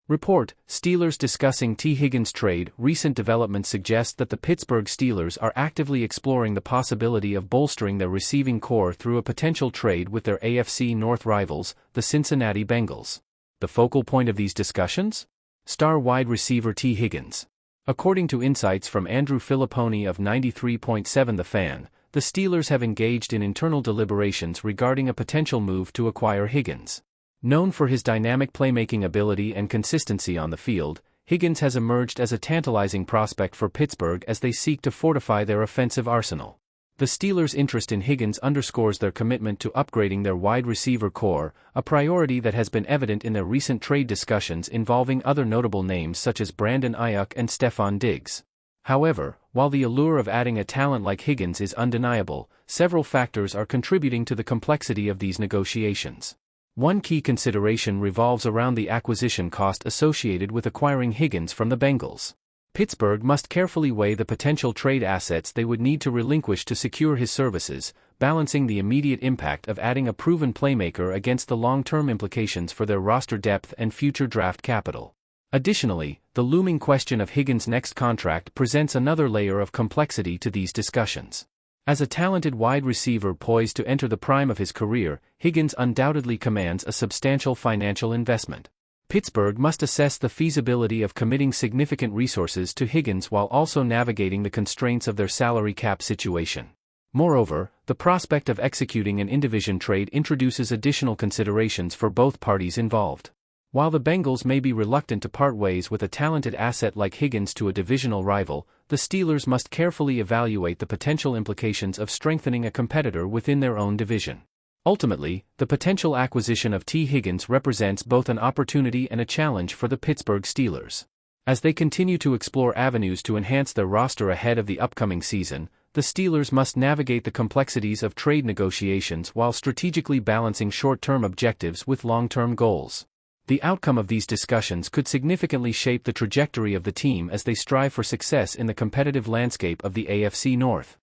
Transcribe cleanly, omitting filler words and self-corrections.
Report, Steelers discussing T. Higgins trade. Recent developments suggest that the Pittsburgh Steelers are actively exploring the possibility of bolstering their receiving core through a potential trade with their AFC North rivals, the Cincinnati Bengals. The focal point of these discussions? Star wide receiver T. Higgins. According to insights from Andrew Filipponi of 93.7 The Fan, the Steelers have engaged in internal deliberations regarding a potential move to acquire Higgins. Known for his dynamic playmaking ability and consistency on the field, Higgins has emerged as a tantalizing prospect for Pittsburgh as they seek to fortify their offensive arsenal. The Steelers' interest in Higgins underscores their commitment to upgrading their wide receiver core, a priority that has been evident in their recent trade discussions involving other notable names such as Brandon Ayuk and Stefon Diggs. However, while the allure of adding a talent like Higgins is undeniable, several factors are contributing to the complexity of these negotiations. One key consideration revolves around the acquisition cost associated with acquiring Higgins from the Bengals. Pittsburgh must carefully weigh the potential trade assets they would need to relinquish to secure his services, balancing the immediate impact of adding a proven playmaker against the long-term implications for their roster depth and future draft capital. Additionally, the looming question of Higgins' next contract presents another layer of complexity to these discussions. As a talented wide receiver poised to enter the prime of his career, Higgins undoubtedly commands a substantial financial investment. Pittsburgh must assess the feasibility of committing significant resources to Higgins while also navigating the constraints of their salary cap situation. Moreover, the prospect of executing an in-division trade introduces additional considerations for both parties involved. While the Bengals may be reluctant to part ways with a talented asset like Higgins to a divisional rival, the Steelers must carefully evaluate the potential implications of strengthening a competitor within their own division. Ultimately, the potential acquisition of T. Higgins represents both an opportunity and a challenge for the Pittsburgh Steelers. As they continue to explore avenues to enhance their roster ahead of the upcoming season, the Steelers must navigate the complexities of trade negotiations while strategically balancing short-term objectives with long-term goals. The outcome of these discussions could significantly shape the trajectory of the team as they strive for success in the competitive landscape of the AFC North.